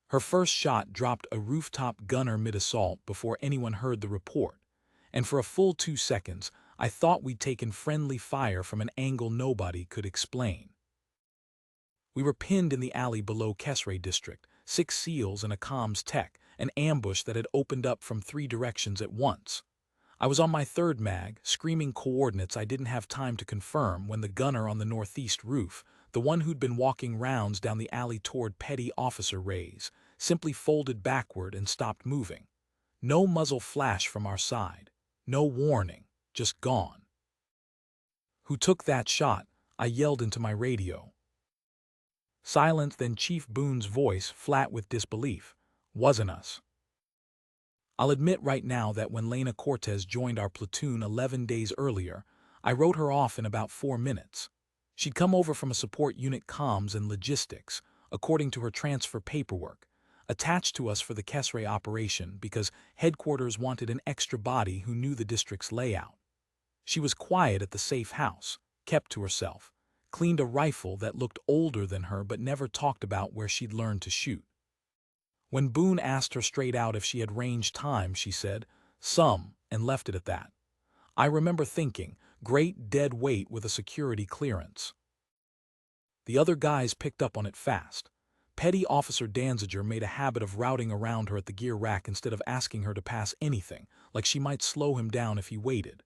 Her first shot dropped a rooftop gunner mid-assault before anyone heard the report, and for a full 2 seconds, I thought we'd taken friendly fire from an angle nobody could explain. We were pinned in the alley below Kesray district, 6 SEALs and a comms tech, an ambush that had opened up from 3 directions at once. I was on my third mag, screaming coordinates I didn't have time to confirm when the gunner on the northeast roof, the one who'd been walking rounds down the alley toward Petty Officer Ray's, simply folded backward and stopped moving. No muzzle flash from our side. No warning. Just gone. "Who took that shot?" I yelled into my radio. Silence, then Chief Boone's voice, flat with disbelief. "Wasn't us." I'll admit right now that when Lena Cortez joined our platoon 11 days earlier, I wrote her off in about 4 minutes. She'd come over from a support unit comms and logistics, according to her transfer paperwork, attached to us for the Kesray operation because headquarters wanted an extra body who knew the district's layout. She was quiet at the safe house, kept to herself, cleaned a rifle that looked older than her but never talked about where she'd learned to shoot. When Boone asked her straight out if she had range time, she said, "Some," and left it at that. I remember thinking, great dead weight with a security clearance. The other guys picked up on it fast. Petty Officer Danziger made a habit of routing around her at the gear rack instead of asking her to pass anything, like she might slow him down if he waited.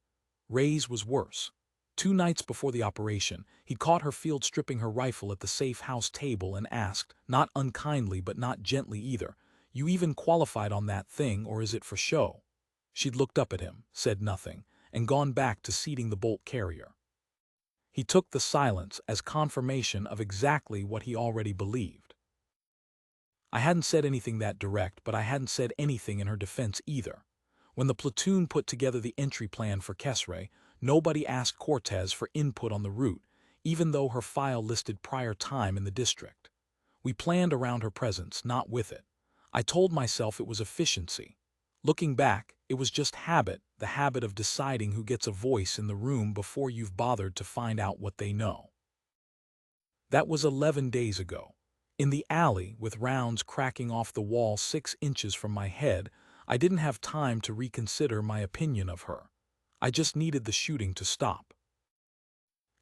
Ray's was worse. 2 nights before the operation, he'd caught her field stripping her rifle at the safe house table and asked, not unkindly but not gently either, "You even qualified on that thing, or is it for show?" She'd looked up at him, said nothing, and gone back to seating the bolt carrier. He took the silence as confirmation of exactly what he already believed. I hadn't said anything that direct, but I hadn't said anything in her defense either. When the platoon put together the entry plan for Kesray, nobody asked Cortez for input on the route, even though her file listed prior time in the district. We planned around her presence, not with it. I told myself it was efficiency. Looking back, it was just habit, the habit of deciding who gets a voice in the room before you've bothered to find out what they know. That was 11 days ago. In the alley, with rounds cracking off the wall 6 inches from my head, I didn't have time to reconsider my opinion of her. I just needed the shooting to stop.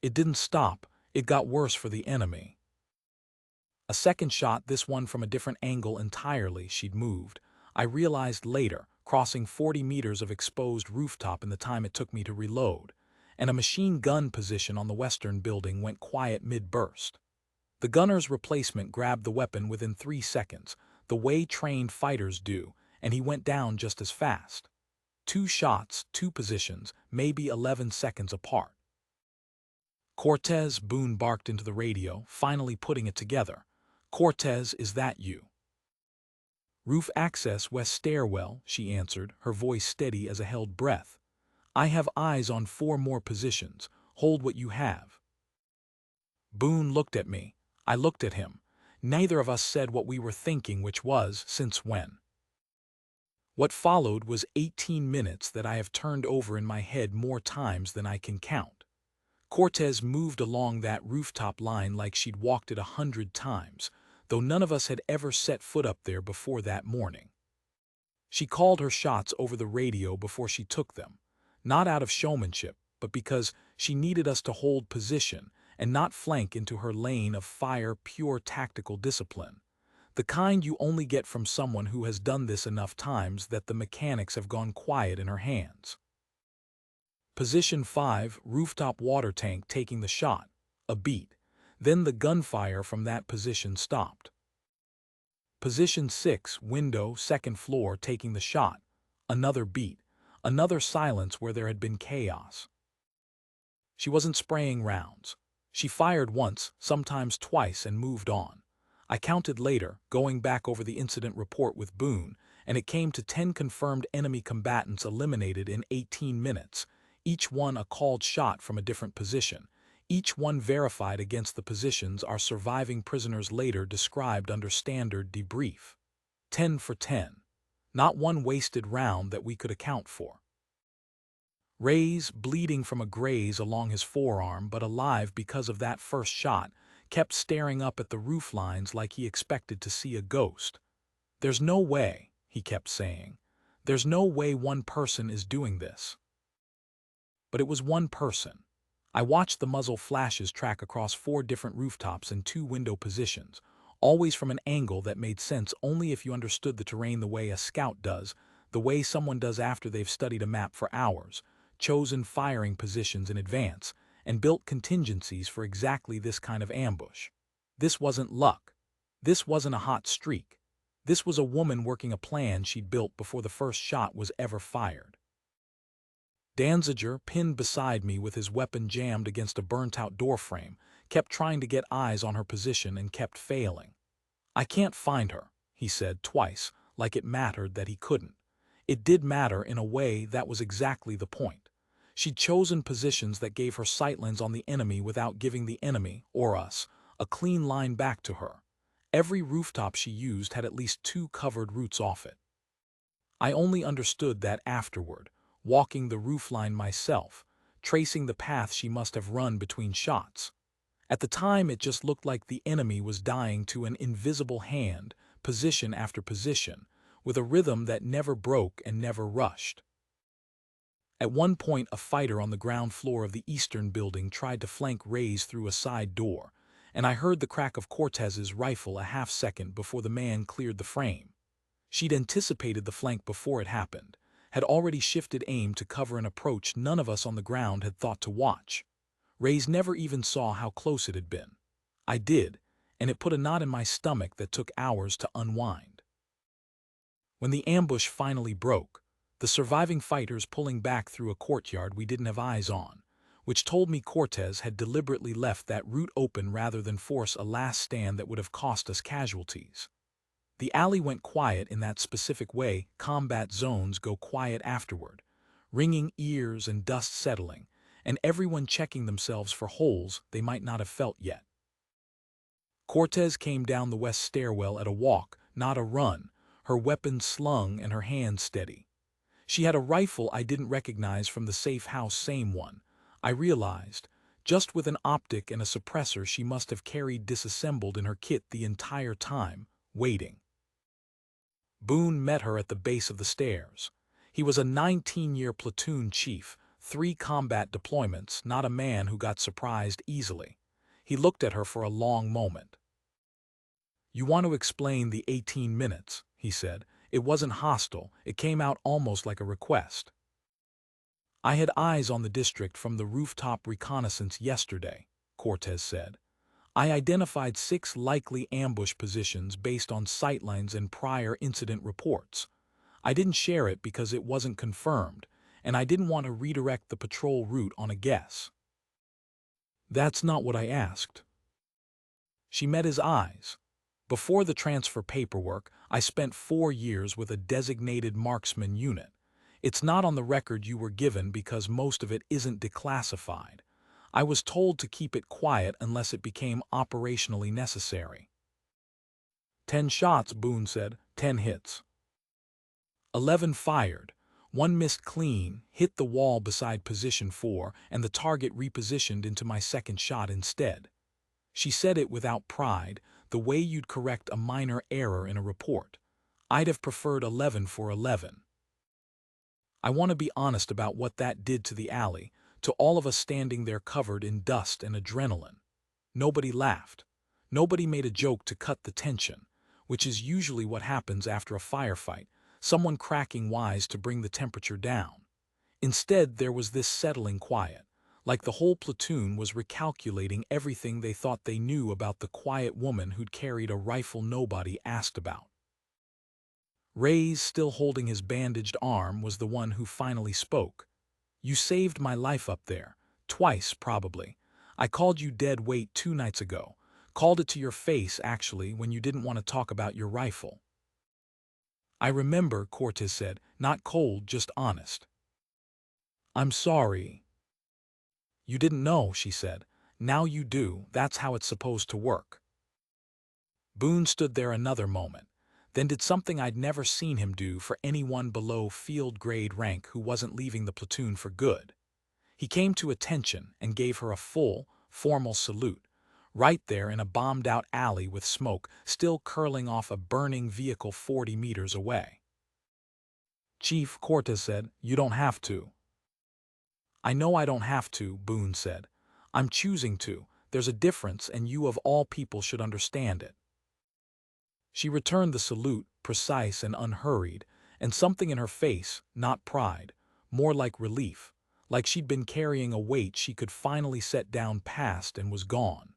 It didn't stop, it got worse for the enemy. A second shot, this one from a different angle entirely. She'd moved. I realized later, crossing 40 meters of exposed rooftop in the time it took me to reload, and a machine gun position on the western building went quiet mid-burst. The gunner's replacement grabbed the weapon within 3 seconds, the way trained fighters do, and he went down just as fast. 2 shots, 2 positions, maybe 11 seconds apart. "Cortez," Boone barked into the radio, finally putting it together. "Cortez, is that you?" "Roof access, west stairwell," she answered, her voice steady as a held breath. "I have eyes on 4 more positions. Hold what you have." Boone looked at me. I looked at him. Neither of us said what we were thinking, which was, since when? What followed was 18 minutes that I have turned over in my head more times than I can count. Cortez moved along that rooftop line like she'd walked it 100 times, though none of us had ever set foot up there before that morning. She called her shots over the radio before she took them, not out of showmanship, but because she needed us to hold position and not flank into her lane of fire, pure tactical discipline. The kind you only get from someone who has done this enough times that the mechanics have gone quiet in her hands. Position 5, rooftop water tank taking the shot. A beat. Then the gunfire from that position stopped. Position 6, window, 2nd floor taking the shot. Another beat. Another silence where there had been chaos. She wasn't spraying rounds. She fired once, sometimes twice, and moved on. I counted later, going back over the incident report with Boone, and it came to 10 confirmed enemy combatants eliminated in 18 minutes, each one a called shot from a different position, each one verified against the positions our surviving prisoners later described under standard debrief. 10 for 10. Not one wasted round that we could account for. Ray's, bleeding from a graze along his forearm but alive because of that first shot, kept staring up at the roof lines like he expected to see a ghost. "There's no way," he kept saying. "There's no way one person is doing this." But it was one person. I watched the muzzle flashes track across 4 different rooftops in 2 window positions, always from an angle that made sense only if you understood the terrain the way a scout does, the way someone does after they've studied a map for hours, chosen firing positions in advance, and built contingencies for exactly this kind of ambush. This wasn't luck. This wasn't a hot streak. This was a woman working a plan she'd built before the first shot was ever fired. Danziger, pinned beside me with his weapon jammed against a burnt-out doorframe, kept trying to get eyes on her position and kept failing. "I can't find her," he said twice, like it mattered that he couldn't. It did matter in a way. That was exactly the point. She'd chosen positions that gave her sightlines on the enemy without giving the enemy, or us, a clean line back to her. Every rooftop she used had at least 2 covered routes off it. I only understood that afterward, walking the roofline myself, tracing the path she must have run between shots. At the time it just looked like the enemy was dying to an invisible hand, position after position, with a rhythm that never broke and never rushed. At one point a fighter on the ground floor of the eastern building tried to flank Reyes through a side door, and I heard the crack of Cortez's rifle a half-second before the man cleared the frame. She'd anticipated the flank before it happened, had already shifted aim to cover an approach none of us on the ground had thought to watch. Reyes never even saw how close it had been. I did, and it put a knot in my stomach that took hours to unwind. When the ambush finally broke, the surviving fighters pulling back through a courtyard we didn't have eyes on, which told me Cortez had deliberately left that route open rather than force a last stand that would have cost us casualties. The alley went quiet in that specific way combat zones go quiet afterward, ringing ears and dust settling, and everyone checking themselves for holes they might not have felt yet. Cortez came down the west stairwell at a walk, not a run, her weapon slung and her hand steady. She had a rifle I didn't recognize from the safe house, same one, I realized. Just with an optic and a suppressor she must have carried disassembled in her kit the entire time, waiting. Boone met her at the base of the stairs. He was a 19-year platoon chief, 3 combat deployments, not a man who got surprised easily. He looked at her for a long moment. "You want to explain the 18 minutes, he said. It wasn't hostile, it came out almost like a request. "I had eyes on the district from the rooftop reconnaissance yesterday," Cortez said. "I identified 6 likely ambush positions based on sightlines and prior incident reports. I didn't share it because it wasn't confirmed, and I didn't want to redirect the patrol route on a guess." "That's not what I asked." She met his eyes. "Before the transfer paperwork, I spent 4 years with a designated marksman unit. It's not on the record you were given because most of it isn't declassified. I was told to keep it quiet unless it became operationally necessary." 10 shots, Boone said, 10 hits. 11 fired. 1 missed clean, hit the wall beside position 4, and the target repositioned into my second shot instead. She said it without pride, the way you'd correct a minor error in a report. I'd have preferred 11 for 11. I want to be honest about what that did to the alley, to all of us standing there covered in dust and adrenaline. Nobody laughed. Nobody made a joke to cut the tension, which is usually what happens after a firefight, someone cracking wise to bring the temperature down. Instead, there was this settling quiet, like the whole platoon was recalculating everything they thought they knew about the quiet woman who'd carried a rifle nobody asked about. Reyes, still holding his bandaged arm, was the one who finally spoke. "You saved my life up there. Twice, probably. I called you dead weight 2 nights ago. Called it to your face, actually, when you didn't want to talk about your rifle." "I remember," Cortez said, not cold, just honest. "I'm sorry." "You didn't know," she said. "Now you do. That's how it's supposed to work." Boone stood there another moment, then did something I'd never seen him do for anyone below field-grade rank who wasn't leaving the platoon for good. He came to attention and gave her a full, formal salute, right there in a bombed-out alley with smoke still curling off a burning vehicle 40 meters away. Chief, Cortez said, you don't have to. I know I don't have to, Boone said. I'm choosing to. There's a difference, and you of all people should understand it. She returned the salute, precise and unhurried, and something in her face, not pride, more like relief, like she'd been carrying a weight she could finally set down past and was gone.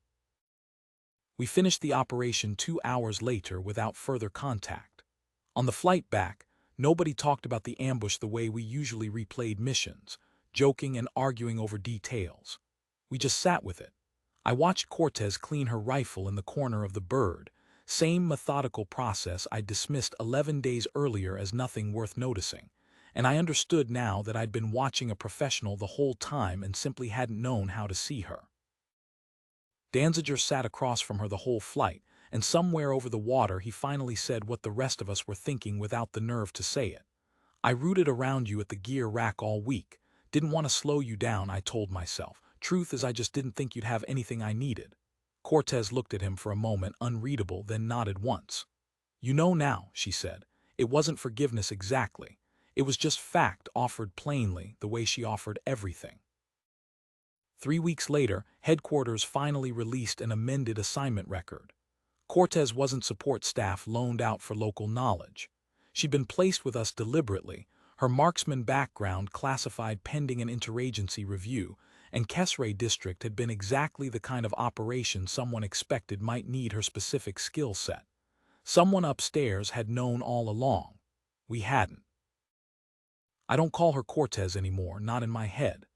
We finished the operation 2 hours later without further contact. On the flight back, nobody talked about the ambush the way we usually replayed missions, joking and arguing over details. We just sat with it. I watched Cortez clean her rifle in the corner of the bird, same methodical process I dismissed 11 days earlier as nothing worth noticing, and I understood now that I'd been watching a professional the whole time and simply hadn't known how to see her. Danziger sat across from her the whole flight, and somewhere over the water he finally said what the rest of us were thinking without the nerve to say it. I rooted around you at the gear rack all week. Didn't want to slow you down, I told myself. Truth is I just didn't think you'd have anything I needed. Cortez looked at him for a moment, unreadable, then nodded once. You know now, she said. It wasn't forgiveness exactly. It was just fact offered plainly, the way she offered everything. 3 weeks later, headquarters finally released an amended assignment record. Cortez wasn't support staff loaned out for local knowledge. She'd been placed with us deliberately, her marksman background classified pending an interagency review, and Kesray District had been exactly the kind of operation someone expected might need her specific skill set. Someone upstairs had known all along. We hadn't. I don't call her Cortez anymore, not in my head.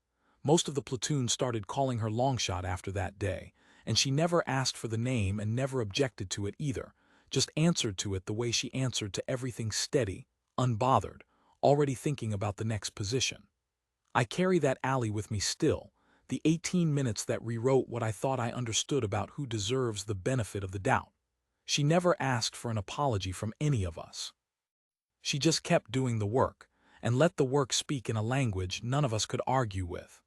Most of the platoon started calling her Longshot after that day, and she never asked for the name and never objected to it either, just answered to it the way she answered to everything, steady, unbothered, already thinking about the next position. I carry that alley with me still, the 18 minutes that rewrote what I thought I understood about who deserves the benefit of the doubt. She never asked for an apology from any of us. She just kept doing the work, and let the work speak in a language none of us could argue with.